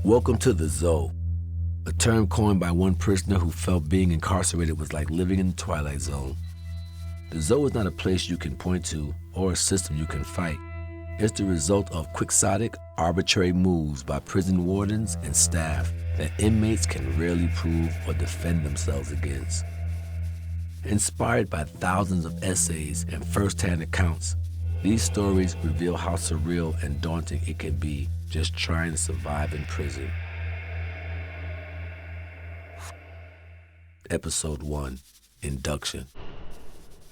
Welcome to the Zoo, a term coined by one prisoner who felt being incarcerated was like living in the Twilight Zone. The Zoo is not a place you can point to or a system you can fight. It's the result of quixotic, arbitrary moves by prison wardens and staff that inmates can rarely prove or defend themselves against. Inspired by thousands of essays and first-hand accounts, these stories reveal how surreal and daunting it can be just trying to survive in prison. Episode 1, Induction.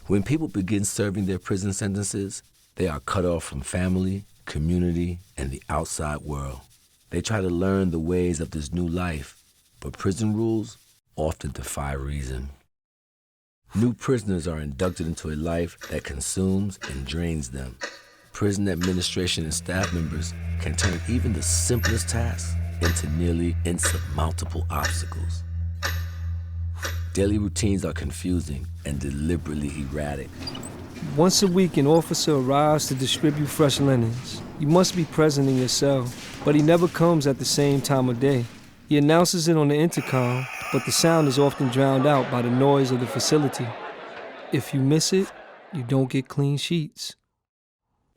When people begin serving their prison sentences, they are cut off from family, community, and the outside world. They try to learn the ways of this new life, but prison rules often defy reason. New prisoners are inducted into a life that consumes and drains them. Prison administration and staff members can turn even the simplest tasks into nearly insurmountable obstacles. Daily routines are confusing and deliberately erratic. Once a week, an officer arrives to distribute fresh linens. You must be present in your cell, but he never comes at the same time of day. He announces it on the intercom, but the sound is often drowned out by the noise of the facility. If you miss it, you don't get clean sheets.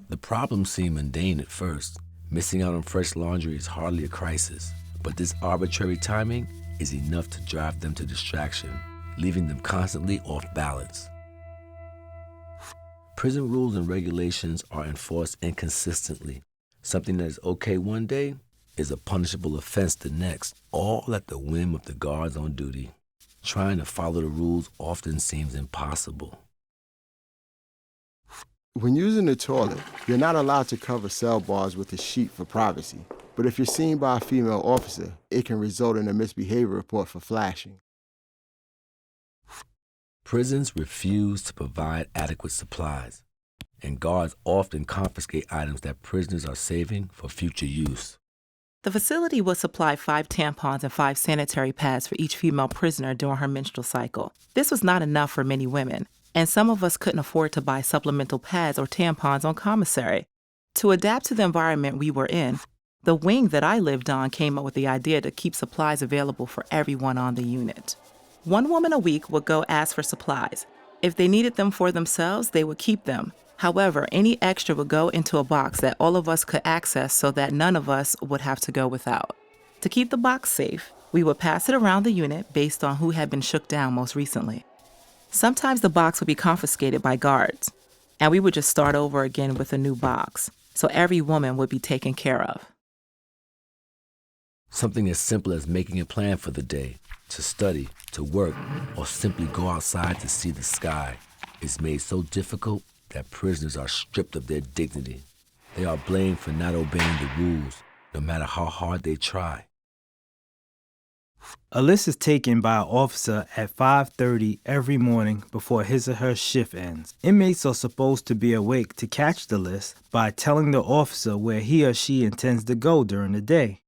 The problems seem mundane at first. Missing out on fresh laundry is hardly a crisis, but this arbitrary timing is enough to drive them to distraction, leaving them constantly off balance. Prison rules and regulations are enforced inconsistently. Something that is okay one day is a punishable offense the next, all at the whim of the guards on duty. Trying to follow the rules often seems impossible. When using the toilet, you're not allowed to cover cell bars with a sheet for privacy. But if you're seen by a female officer, it can result in a misbehavior report for flashing. Prisons refuse to provide adequate supplies, and guards often confiscate items that prisoners are saving for future use. The facility would supply 5 tampons and 5 sanitary pads for each female prisoner during her menstrual cycle. This was not enough for many women, and some of us couldn't afford to buy supplemental pads or tampons on commissary. To adapt to the environment we were in, the wing that I lived on came up with the idea to keep supplies available for everyone on the unit. One woman a week would go ask for supplies. If they needed them for themselves, they would keep them. However, any extra would go into a box that all of us could access so that none of us would have to go without. To keep the box safe, we would pass it around the unit based on who had been shook down most recently. Sometimes the box would be confiscated by guards, and we would just start over again with a new box, so every woman would be taken care of. Something as simple as making a plan for the day, to study, to work, or simply go outside to see the sky is made so difficult that prisoners are stripped of their dignity. They are blamed for not obeying the rules, no matter how hard they try. A list is taken by an officer at 5:30 every morning before his or her shift ends. Inmates are supposed to be awake to catch the list by telling the officer where he or she intends to go during the day.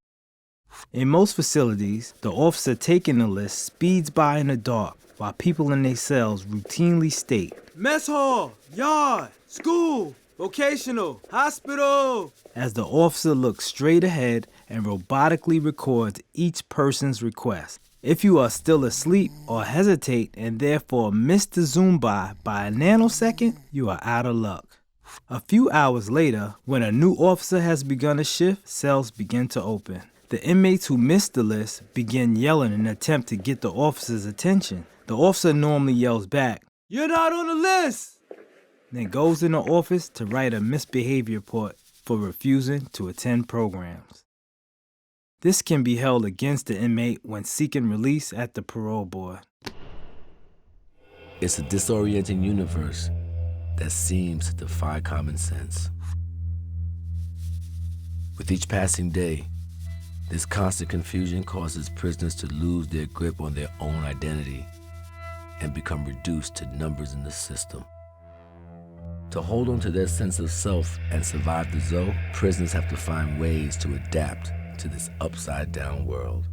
In most facilities, the officer taking the list speeds by in the dark while people in their cells routinely state, Mess hall, yard, school, vocational, hospital, as the officer looks straight ahead and robotically records each person's request. If you are still asleep or hesitate and therefore miss the zoom by a nanosecond, you are out of luck. A few hours later, when a new officer has begun a shift, cells begin to open. The inmates who missed the list begin yelling in an attempt to get the officer's attention. The officer normally yells back, "You're not on the list!" then goes in the office to write a misbehavior report for refusing to attend programs. This can be held against the inmate when seeking release at the parole board. It's a disorienting universe that seems to defy common sense. With each passing day, this constant confusion causes prisoners to lose their grip on their own identity and become reduced to numbers in the system. To hold on to their sense of self and survive the zoo, prisoners have to find ways to adapt to this upside-down world.